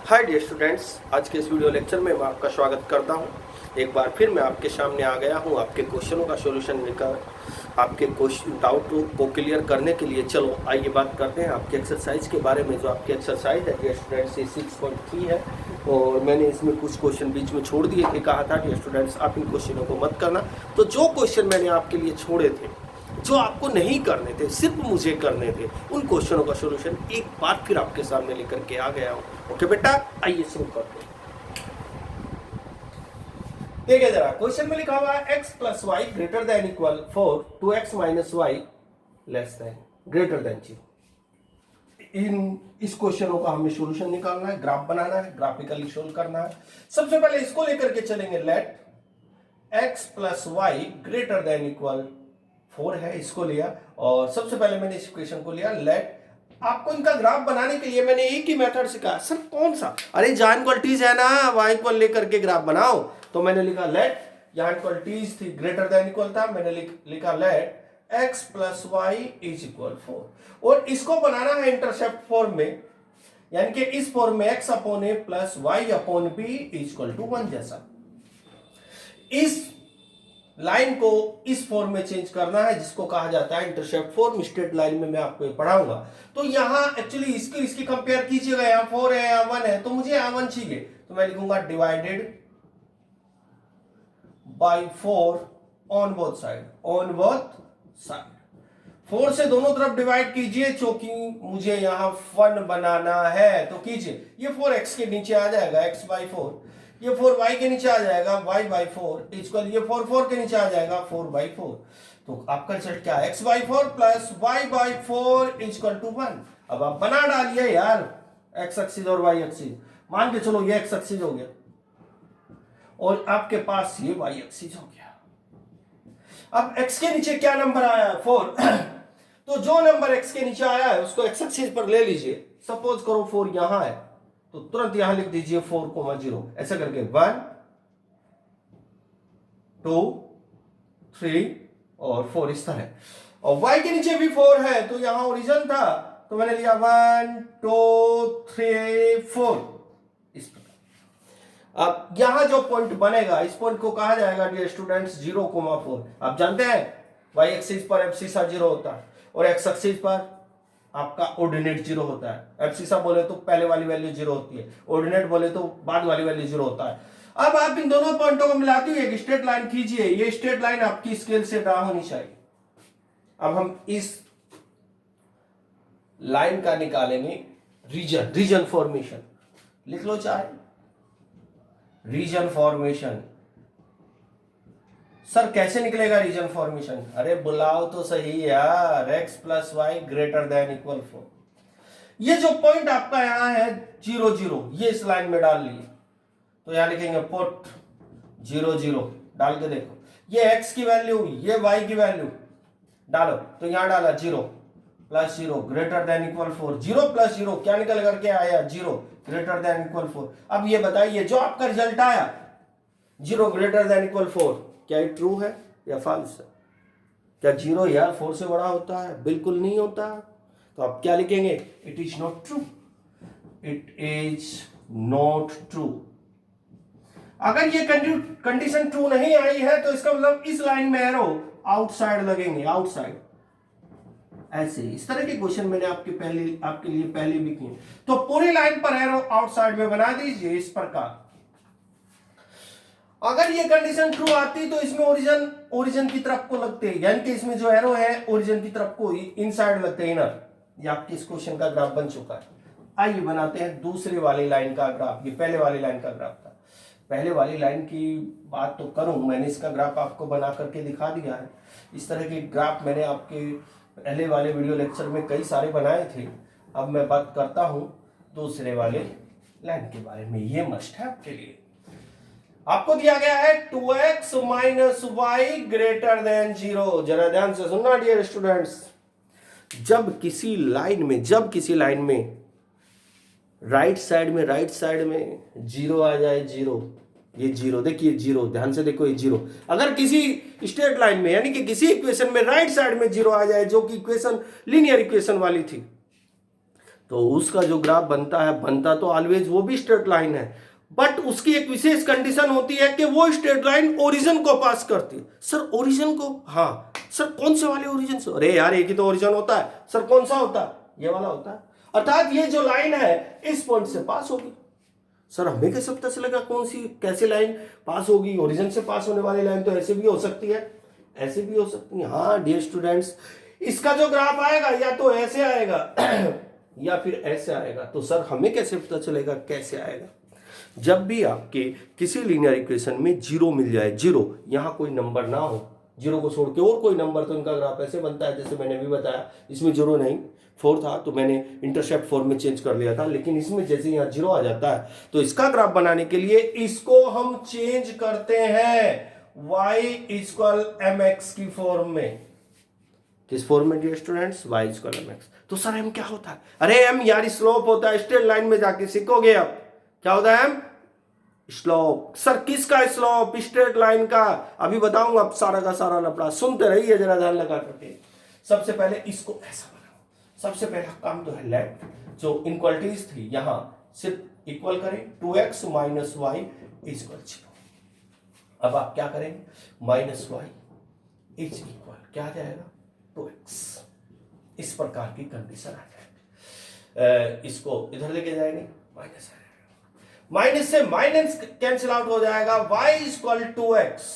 Hi dear students, आज के इस वीडियो लेक्चर में मैं आपका स्वागत करता हूं। एक बार फिर मैं आपके सामने आ गया हूं आपके क्वेश्चनों का सॉल्यूशन लेकर, आपके क्वेश्चन डाउट को क्लियर करने के लिए। चलो आइए बात करते हैं आपकी एक्सरसाइज के बारे में। जो आपकी एक्सरसाइज है डियर स्टूडेंट्स, ये 6.3 है और मैंने इसमें कुछ क्वेश्चन बीच में छोड़ दिए थे। कहा था डियर स्टूडेंट्स आप इन क्वेश्चनों को मत करना। तो जो क्वेश्चन मैंने आपके लिए छोड़े थे, जो आपको नहीं करने थे, सिर्फ मुझे करने थे, उन क्वेश्चनों का सॉल्यूशन एक बार फिर आपके सामने लेकर के आ गया हूं। ओके बेटा, आइए शुरू करते हैं। देखिए जरा, क्वेश्चन में लिखा हुआ है x plus y greater than equal 4 two x minus y less than greater than 0। इस क्वेश्चनों का हमें सॉल्यूशन निकालना है, ग्राफ बनाना है, ग्राफिकली सोल्व करना है। सबसे पहले इसको लेकर के चलेंगे, let x plus y greater than equal 4 है, इसको लिया। और सबसे पहले मैंने इस इक्वेशन को लिया, लेट। आपको इनका ग्राफ बनाने के लिए मैंने एक ही मेथड सिखाया। सर कौन सा? अरे जहां इक्वलिटीज है ना, वहां इक्वल लेकर के ग्राफ बनाओ। तो मैंने लिखा लेट, यहां इक्वलिटीज थी, ग्रेटर देन इक्वल था, मैंने लिखा let x plus y is equal 4। और इसको बनाना है इंटरसेप्ट फॉर्म में, यानी कि इस फॉर्म में x upon a plus y upon b is equal to 1 जैसा। इस लाइन को इस फॉर्म में चेंज करना है, जिसको कहा जाता है इंटरसेप्ट फॉर्म। स्ट्रेट लाइन में मैं आपको पढ़ाऊंगा। तो यहां एक्चुअली इसकी कंपेयर कीजिएगा, यहां 4 है, यहां 1 है, तो मुझे यहां 1 चाहिए। तो मैं लिखूंगा divided by 4 on both side, on both side. 4 से दोनों तरफ डिवाइड कीजिए, क्योंकि मुझे यहां 1 बनाना है। तो कीजिए, ये 4x के नीचे आ जाएगा, x बाई 4। ये 4y के नीचे आ जाएगा, y बाई 4 इक्वल, ये 4 के नीचे आ जाएगा, 4 बाई 4। तो आपका रिजल्ट क्या है? x by 4 plus y by 4 equal to 1। अब आप बना डालिए यार, x एक्सिस और y एक्सिस। मान के चलो ये x एक्सिस हो गया और आपके पास ये y एक्सिस हो गया। अब x के नीचे क्या नंबर आया है? 4। तो जो नंबर x के नीचे आया है उसको x एक्सिस पर ले लीजिए। सपोज करो 4 यहां है, तो तुरंत यहां लिख दीजिए 4,0। ऐसा करके 1 2 3 और 4 इस तरह। और y के नीचे भी 4 है, तो यहां ओरिजिन था, तो मैंने लिया 1 2 3 4 इस प्रकार। अब यहां जो पॉइंट बनेगा, इस पॉइंट को कहा जाएगा डियर स्टूडेंट्स 0,4। आप जानते हैं y एक्सिस पर एब्सिसा 0 होता है और x एक्सिस पर आपका ऑर्डिनेट 0 होता है। एब्सिसा बोले तो पहले वाली वैल्यू 0 होती है, ऑर्डिनेट बोले तो बाद वाली वैल्यू 0 होता है। अब आप इन दोनों पॉइंटों को मिलाते हुए एक स्ट्रेट लाइन खींचिए। ये स्ट्रेट लाइन आपकी स्केल से ड्रा होनी चाहिए। अब हम इस लाइन का निकालेंगे रीजन फॉर्मेशन। लिख लो चाहे रीजन फॉर्मेशन। सर कैसे निकलेगा रीजन फॉर्मेशन? अरे बुलाओ तो सही यार, x plus y greater than equal 4। ये जो पॉइंट आपका यहां है 0 0, ये इस लाइन में डाल लिए। तो यहां लिखेंगे पुट 0 0, डाल के देखो, ये x की वैल्यू, ये y की वैल्यू डालो। तो यहां डाला 0 plus 0 greater than equal 4। 0 plus 0 क्या निकल करके आया? 0 ग्रेटर देन इक्वल 4। अब ये बताइए, जो आपका रिजल्ट आया 0 ग्रेटर देन इक्वल 4, क्या ये ट्रू है या फॉल्स है? क्या 0 यार 4 से बड़ा होता है? बिल्कुल नहीं होता। तो आप क्या लिखेंगे? It is not true, it is not true. अगर ये कंडीशन ट्रू नहीं आई है, तो इसका मतलब इस लाइन में एरो आउटसाइड लगेंगे, आउटसाइड। ऐसे इस तरह के क्वेश्चन मैंने आपके लिए पहले भी किए। तो पूरी लाइन पर एरो आउटसाइड में बना दीजिए इस प्रकार। अगर ये कंडीशन ट्रू आती तो इसमें ओरिजिन की तरफ को लगते, यानी कि इसमें जो एरो है ओरिजिन की तरफ को इनसाइड लगते, इनर। ये आपके इस क्वेश्चन का ग्राफ बन चुका है। आइए बनाते हैं दूसरी वाली लाइन का ग्राफ। ये पहले वाली लाइन का ग्राफ था। पहले वाली लाइन की बात तो करूं, मैंने इसका ग्राफ आपको बना करके दिखा दिया है। इस तरह के ग्राफ मैंने आपके पहले वाले वीडियो लेक्चर में कई सारे बनाए थे। अब मैं बात करता हूं दूसरे वाले लाइन के बारे में। ये मस्ट है आपके लिए। आपको दिया गया है 2x minus y greater than 0। जरा ध्यान से सुनना डियर स्टूडेंट्स। जब किसी लाइन में राइट साइड में 0 आ जाए, 0, ये 0, देखिए 0, ध्यान से देखो, ये 0। अगर किसी स्ट्रेट लाइन में, यानी कि किसी इक्वेशन में राइट साइड में 0 आ जाए, जो कि इक्वेशन लीनियर इक्वेशन वाली थी, तो उसका जो ग्राफ बनता तो ऑलवेज वो भी स्ट्रेट लाइन है, बट उसकी एक विशेष कंडीशन होती है कि वो स्ट्रेट लाइन ओरिजिन को पास करती है। सर ओरिजिन को? हाँ सर, कौन से वाले ओरिजिन से? अरे यार एक ही तो ओरिजिन होता है। सर कौन सा होता है? ये वाला होता है। अर्थात ये जो लाइन है इस पॉइंट से पास होगी। सर हमें कैसे पता चलेगा कौन सी कैसे लाइन पास होगी? ओरिजिन से पास होने वाली लाइन तो ऐसे भी हो सकती है, ऐसे भी हो सकती है। हाँ डियर स्टूडेंट्स, इसका जो ग्राफ आएगा या तो ऐसे आएगा या फिर ऐसे आएगा। तो सर हमें कैसे पता चलेगा कैसे आएगा? जब भी आपके किसी लीनियर इक्वेशन में जीरो मिल जाए, जीरो, यहां कोई नंबर ना हो, जीरो को छोड़ के और कोई नंबर, तो इनका ग्राफ ऐसे बनता है जैसे मैंने भी बताया। इसमें जीरो नहीं, 4 था तो मैंने इंटरसेप्ट 4 में चेंज कर लिया था, लेकिन इसमें जैसे यहाँ जीरो आ जाता है तो इसका ग्राफ बनाने के लिए इसको हम चेंज करते हैं y इक्वल mx की फॉर्म में। किस फॉर्म में dear students? y equal mx। तो सर m क्या होता है? अरे m यार स्लोप होता है, स्ट्रेट लाइन में जाके सीखोगे आप क्या होता है m? स्लोप। सर किसका स्लोप? स्ट्रेट लाइन का। अभी बताऊंगा अब सारा का सारा लफड़ा, सुनते रहिए जरा ध्यान लगा करके। सबसे पहले इसको ऐसा बनाओ। सबसे पहला काम तो है लेफ्ट, जो इनक्वालिटीज थी यहां सिर्फ इक्वल करें, 2x माइनस वाई इक्वल 0। अब आप क्या करेंगे? माइनस वाई इज इक्वल क्या आ जाएगा? 2x। इस प्रकार की कंडीशन आ जाएगी। इसको इधर लेके जाएंगे, माइनस आ जाएगा, माइनस से माइनस कैंसिल आउट हो जाएगा, y इक्वल 2x।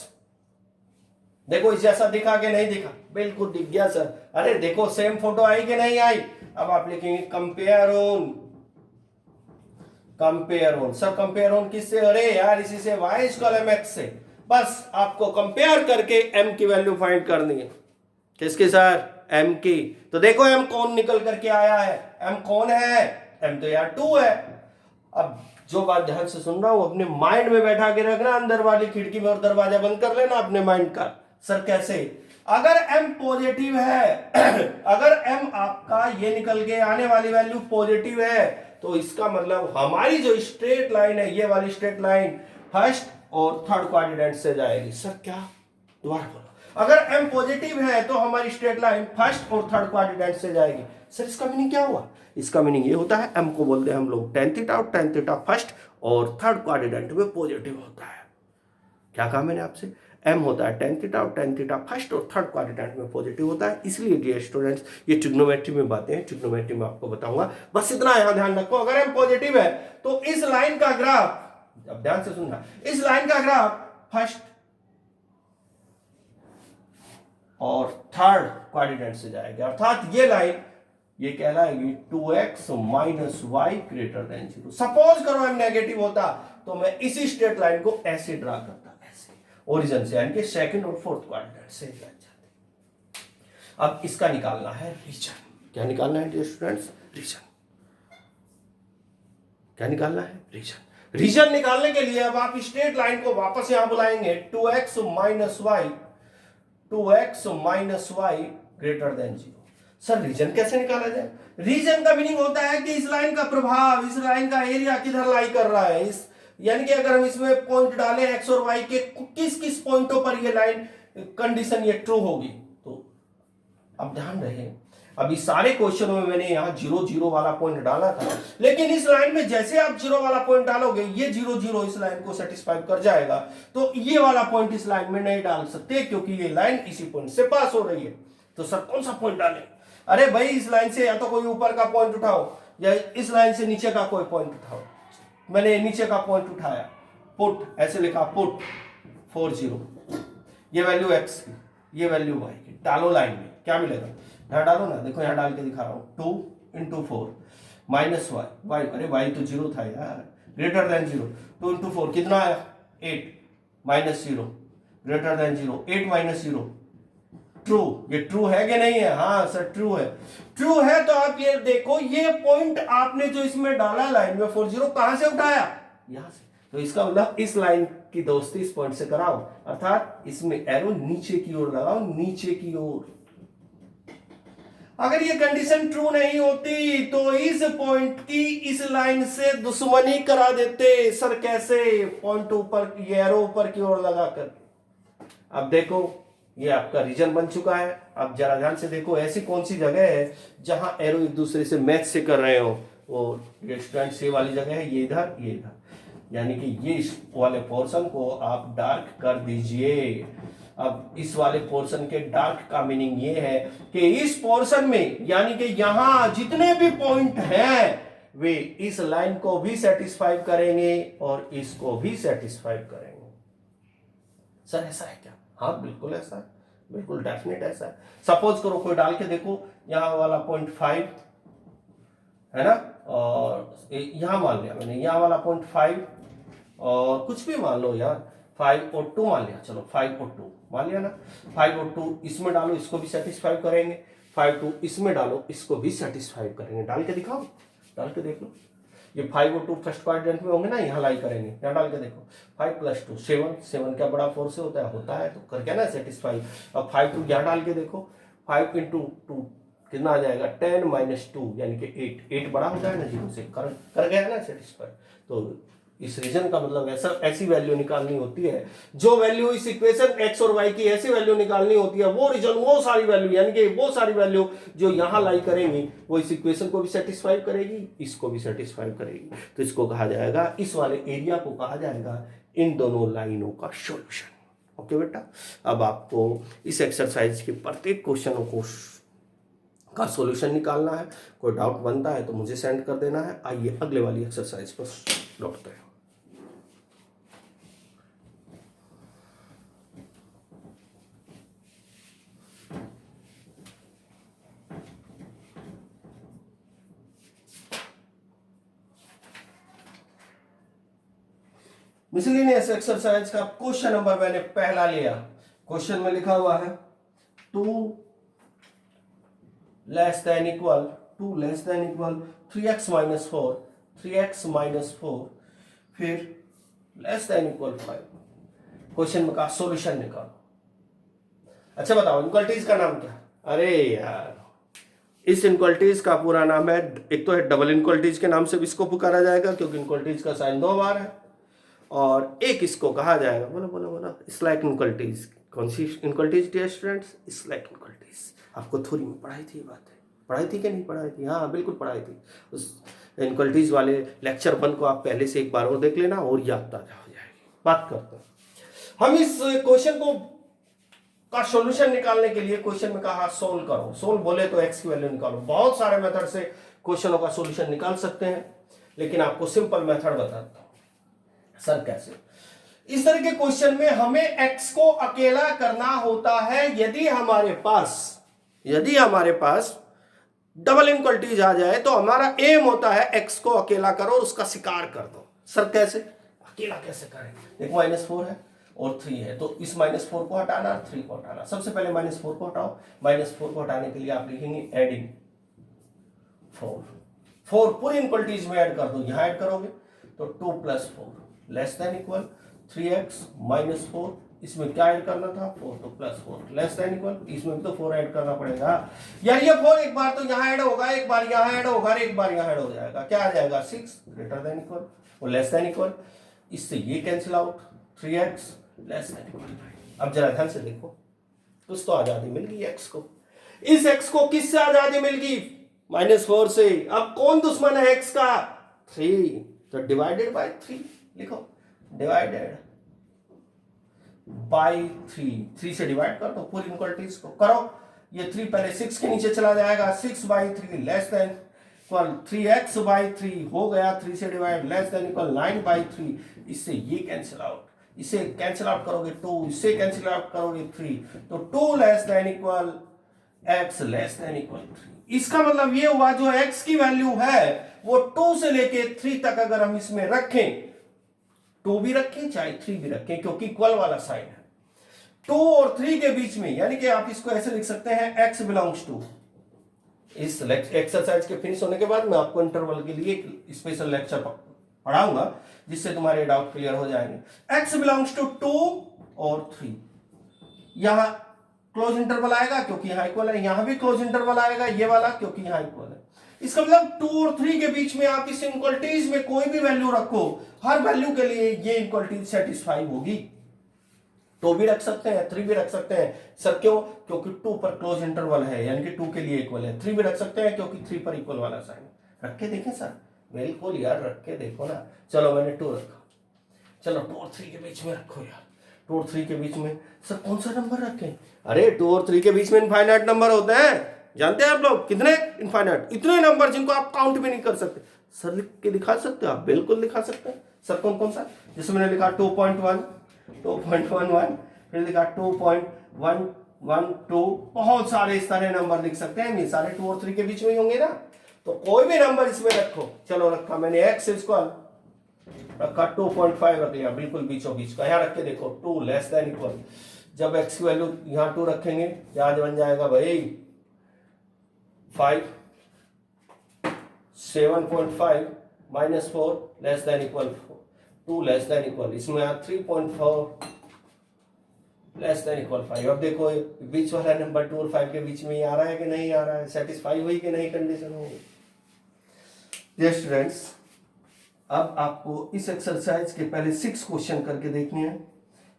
देखो इस जैसा दिखा कि नहीं दिखा? बिल्कुल दिख गया सर। अरे देखो सेम फोटो आई कि नहीं आई? अब आप लिखेंगे compare on. Compare on, sir compare on किससे? अरे यार इसी से, y इक्वल mx से। बस आपको कंपेयर करके m की वैल्यू फाइंड करनी है। किसकी सर? m की। तो देखो m कौन निकल करके आया है? m कौन है? m तो यार 2 है। अब जो बात ध्यान से सुन रहा हूं अपने माइंड में बैठा के रखना, अंदर वाली खिड़की में, और दरवाजा बंद कर लेना अपने माइंड का। सर कैसे? अगर m पॉजिटिव है अगर m आपका ये निकल के आने वाली वैल्यू पॉजिटिव है, तो इसका मतलब हमारी जो स्ट्रेट लाइन है, ये वाली स्ट्रेट लाइन फर्स्ट और थर्ड क्वाड्रेंट से जाएगी। सर क्या? दोबारा बोलो। अगर m पॉजिटिव है तो हमारी स्ट्रेट लाइन फर्स्ट और थर्ड क्वाड्रेंट से जाएगी। सर इसका मीनिंग क्या हुआ? इसका मीनिंग ये होता है, m को बोलते हैं हम लोग tan थीटा, और tan थीटा फर्स्ट और थर्ड क्वाड्रेंट में पॉजिटिव होता है। क्या कहा मैंने आपसे? m होता है tan थीटा, और tan थीटा फर्स्ट और थर्ड क्वाड्रेंट में पॉजिटिव होता है। इसलिए डियर स्टूडेंट्स, ये ट्रिग्नोमेट्री में बातें हैं, ट्रिग्नोमेट्री में आपको बताऊंगा। बस इतना यहां ध्यान रखो, अगर m पॉजिटिव है तो इस लाइन का ग्राफ, अब ध्यान से सुनना, इस लाइन का ग्राफ फर्स्ट और थर्ड क्वाड्रेंट से जाएगा। अर्थात ये लाइन ये कहलाएगी 2x minus y greater than 0। Suppose करो m नेगेटिव होता तो मैं इसी स्ट्रेट लाइन को ऐसे ड्रा करता, ऐसे ओरिजिन से, यानी कि सेकंड और फोर्थ क्वाड्रेंट से जाते। अब इसका निकालना है रीजन। क्या निकालना है डियर स्टूडेंट्स? रीजन। क्या निकालना है? रीजन। रीजन निकालने के लिए अब आप स्ट्रेट लाइन को वापस यहां बुलाएंगे, 2x minus y, 2x minus y greater than 0। Sir region कैसे निकाला जाए? रीजन का मीनिंग होता है कि इस लाइन का प्रभाव, इस लाइन का एरिया किधर लाई कर रहा है। इस यानी कि अगर हम इसमें पॉइंट डालें x और y के, किस किस पॉइंटों पर ये लाइन कंडीशन ये ट्रू होगी। तो अब ध्यान रहे, अभी सारे क्वेश्चनों में मैंने यहाँ 0 0 वाला पॉइंट डाला था, लेकिन इस लाइन में जैसे आप 0 वाला पॉइंट डालोगे, ये 0 0 इस लाइन को सेटिस्फाई कर जाएगा। तो ये वाला पॉइंट इस लाइन में नहीं डाल सकते, क्योंकि ये लाइन इसी पॉइंट से पास हो रही है। तो सर कौन सा पॉइंट डालें? अरे भाई इस लाइन से या तो कोई ऊपर का पॉइंट उठाओ, या इस लाइन से नीचे का कोई पॉइंट उठाओ। मैंने नीचे का पॉइंट उठाया, पुट, ऐसे लिखा पुट 4 0, ये वैल्यू x की, ये वैल्यू y की, डालो लाइन में, क्या मिलेगा? यहां डालो ना, देखो यहां डाल के दिखा रहा हूं, 2 इंटू 4 माइनस वाई, अरे y तो 0 था यार, ग्रेटर देन 0, 2 इंटू 4 कितना आया? 8 minus 0 greater than 0, 8 minus 0 true. ये ट्रू है कि नहीं है? हाँ सर ट्रू है। ट्रू है तो आप ये देखो, ये पॉइंट आपने जो इसमें डाला लाइन में 4 0, कहां से उठाया? यहां से। तो इसका मतलब इस लाइन की दोस्ती इस पॉइंट से कराओ, अर्थात इसमें एरो नीचे की ओर लगाओ, नीचे की ओर। अगर ये कंडीशन ट्रू नहीं होती तो इस पॉइंट की इस लाइन से दुश्मनी करा देते। सर कैसे? पॉइंट ऊपर, ये एरो ऊपर की ओर लगाकर। अब देखो ये आपका रीजन बन चुका है। अब जरा ध्यान से देखो, ऐसी कौन सी जगह है जहां एरो एक दूसरे से मैच से कर रहे हो, वो स्टूडेंट से वाली जगह है, ये इधर ये इधर, यानी कि ये इस वाले पोर्शन को आप डार्क कर दीजिए। अब इस वाले पोर्शन के डार्क का मीनिंग ये है कि इस पोर्शन में यानी कि यहां जितने भी पॉइंट हैं वे इस लाइन को भी सेटिस्फाई करेंगे और इसको भी सेटिस्फाई करेंगे। सर ऐसा है क्या? हाँ बिल्कुल ऐसा है, बिल्कुल डेफिनेट ऐसा है। सपोज करो कोई डाल के देखो, यहां वाला पॉइंट 5 है ना, और यहां मान लिया मैंने यहां वाला पॉइंट 5 और कुछ भी मान लो यार, 5 और 2 मान लिया, चलो 5 और 2 मान लिया ना। 5 और 2 इसमें डालो, इसको भी सेटिस्फाई करेंगे। 5 2 इसमें डालो, इसको भी सेटिस्फाई करेंगे। डाल के दिखाओ, डाल के देख लो। ये 5 और 2 फर्स्ट क्वाड्रेंट में होंगे ना, यहाँ लाई करेंगे। यहाँ डाल के देखो, 5 + 2 7, 7 क्या बड़ा 4 से होता है तो कर गया ना सेटिस्फाई। अब 5 2 यहाँ डाल के देखो, 5 × 2 कितना आ जाएगा, 10 - 2 यानी कि 8 बड़ा हो जाएगा ना 0 से, कर गया ना सेटिस्फाई। तो इस रीजन का मतलब ऐसी वैल्यू निकालनी होती है, जो वैल्यू इस इक्वेशन x और y की ऐसी वैल्यू निकालनी होती है, वो रीजन वो सारी वैल्यू यानी कि वो सारी वैल्यू जो यहां लाई करेंगी वो इस इक्वेशन को भी सेटिस्फाई करेगी, इसको भी सेटिस्फाई करेगी। तो इसको कहा जाएगा, इस वाले एरिया को कहा जाएगा इन दोनों लाइनों का सॉल्यूशन। ओके बेटा, अब आपको इस एक्सरसाइज के प्रत्येक क्वेश्चनों को का सॉल्यूशन निकालना है। कोई डाउट बनता है तो मुझे सेंड कर देना है। आइए अगले वाली एक्सरसाइज पर लौटते हैं। मिसलेनियस एक्सरसाइज का क्वेश्चन नंबर मैंने पहला लिया। क्वेश्चन में लिखा हुआ है 2 less than equal 3x - 4, 3x - 4 फिर लेस देन इक्वल 5। क्वेश्चन में कहा सॉल्यूशन निकालो। अच्छा बताओ इनक्वलिटीज का नाम क्या है? अरे यार, इस इनक्वलिटीज का पूरा नाम है, एक तो है डबल इनक्वलिटीज के नाम से भी इसको पुकारा जाएगा क्योंकि इनक्वलिटीज का साइन 2 बार है, और एक इसको कहा जाएगा, बोलो बोलो बोलो, स्लैक इनक्वलिटीज। कौन सी inequalities dear students? Slack inequalities. आपको थ्योरी में पढ़ाई थी, बात है, पढ़ाई थी कि नहीं पढ़ाई थी? हाँ बिल्कुल पढ़ाई थी। उस इनक्वलिटीज वाले लेक्चर 1 को आप पहले से एक बार और देख लेना और याद ताजा हो जाएगी। बात करते हैं हम इस क्वेश्चन को का सॉल्यूशन निकालने के लिए। क्वेश्चन में कहा सोल्व करो, सोल्व बोले तो x की वैल्यू निकालो। बहुत सारे मेथड से क्वेश्चनों का सॉल्यूशन निकाल सकते हैं, लेकिन आपको सिंपल मेथड बताता हूं। सर कैसे? इस तरह के क्वेश्चन में हमें x को अकेला करना होता है यदि हमारे पास डबल इनक्वलिटीज आ जाए तो हमारा एम होता है x को अकेला करो और उसका शिकार कर दो। सर कैसे? अकेला कैसे करें? देखो -4 है और 3 है, तो इस -4 को हटाना, 3 को हटाना। सबसे पहले -4 को हटाओ। -4 को हटाने के लिए आप लिखेंगे एडिंग 4 पूरी इनक्वलिटीज में ऐड कर दो। यहां ऐड करोगे तो 2 + 4 लेस देन इक्वल 3x - 4। इसमें क्या ऐड करना था? 4 तो +4 लेस देन इक्वल, इसमें भी तो 4 ऐड करना पड़ेगा यार। ये 4 एक बार तो यहां ऐड होगा, एक बार यहां ऐड होगा, एक बार यहां ऐड हो जाएगा। क्या आ जाएगा? 6 ग्रेटर देन इक्वल और लेस देन इक्वल। इससे ये cancel out, 3x less than equal 9। अब जरा ध्यान से देखो, कुछ तो आजादी मिल गई x को। इस x को किससे आजादी मिल गई? -4 से। अब कौन दुश्मन है x का? 3, तो डिवाइडेड बाय 3 लिखो, डिवाइडेड बाई 3 से डिवाइड कर दो पूरी इनक्वलिटीज को। करो, ये 3 पहले 6 के नीचे चला जाएगा, 6/3 लेस देन इक्वल 3x/3 हो गया, 3 से डिवाइड लेस देन इक्वल 9/3। इससे ये कैंसिल आउट, इसे कैंसिल आउट करोगे 2, इससे कैंसिल आउट करोगे 3, तो 2 less than equal x less than equal 3। इसका मतलब ये हुआ जो x की वैल्यू है वो 2 से लेके 3 तक अगर हम इसमें रखें, 2 भी रखें चाहे 3 भी रखें, क्योंकि इक्वल वाला साइन है 2 और 3 के बीच में, यानी कि आप इसको ऐसे लिख सकते हैं x बिलोंग्स टू। इस एक्सरसाइज के फिनिश होने के बाद मैं आपको इंटरवल के लिए एक स्पेशल लेक्चर पढ़ाऊंगा जिससे तुम्हारे डाउट क्लियर हो जाएंगे। x बिलोंग्स टू 2 और 3। यहां क्लोज इंटरवल आएगा क्योंकि यहां इक्वल है, यहां भी क्लोज इंटरवल आएगा ये वाला क्योंकि यहां इक्वल है। इसका मतलब 2 और 3 के बीच में आप इस इनक्वलिटीज में कोई भी वैल्यू रखो, हर वैल्यू के लिए ये इनक्वलिटीज सेटिस्फाई होगी। 2 भी रख सकते हैं, 3 भी रख सकते हैं सर। क्यों? क्योंकि 2 पर क्लोज इंटरवल है, यानी कि 2 के लिए इक्वल है। 3 भी रख सकते हैं क्योंकि 3 पर इक्वल वाला साइन। रख के देखें सर, बिल्कुल यार, रख के देखो ना। चलो मैंने 2 रखा, चलो 2 और 3 के बीच में रखो यार। 2 और 3 के बीच में सर कौन सा नंबर रखें? अरे 2 और 3 के बीच में इनफाइनाइट नंबर होते हैं, जानते हैं आप लोग? कितने? इनफाइनाइट, इतने नंबर जिनको आप काउंट भी नहीं कर सकते। सर लिख के दिखा सकते हो आप? बिल्कुल दिखा सकते हैं सर। कौन कौन सा? जैसे मैंने लिखा 2.1, 2.11, फिर लिखा 2.112, बहुत सारे इस तरह नंबर लिख सकते हैं। ये सारे 2 और 3 के बीच में ही होंगे ना, तो कोई भी नंबर इसमें रखो। चलो रखा मैंने x इक्वल, रखा 2.5 रख लिया, बिल्कुल बीचों बीच का। यहाँ रख के देखो 2 लेस देन इक्वल, जब x की वैल्यू यहाँ 2 रखेंगे क्या बन जाएगा भाई? 5, 7.5 minus 4 less than equal 2 less than equal, इसमें 3.4 लेस देन इक्वल 5। अब देखो बीच वाला नंबर 2 और 5 के बीच में ही आ रहा है कि नहीं आ रहा है? सेटिस्फाई हुई कि नहीं कंडीशन होगी? डियर स्टूडेंट्स, अब आपको इस एक्सरसाइज के पहले 6 क्वेश्चन करके देखने हैं।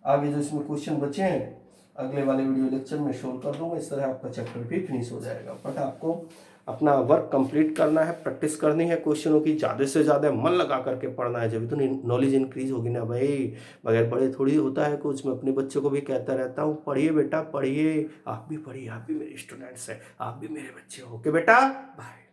आगे जो इसमें क्वेश्चन बचे हैं अगले वाले वीडियो लेक्चर में शोर कर दूंगा। इस तरह आपका चैप्टर भी फिनिश हो जाएगा। बट आपको अपना वर्क कंप्लीट करना है, प्रैक्टिस करनी है क्वेश्चनों की, ज़्यादा से ज़्यादा मन लगा करके पढ़ना है, जब तो नॉलेज इंक्रीज होगी ना भाई। बगैर पढ़े थोड़ी होता है कुछ। मैं अपने बच्चों को भी कहता रहता हूँ, पढ़िए बेटा पढ़िए, आप भी पढ़िए, आप भी मेरे स्टूडेंट्स हैं, आप भी मेरे बच्चे हो। ओके बेटा, बाय।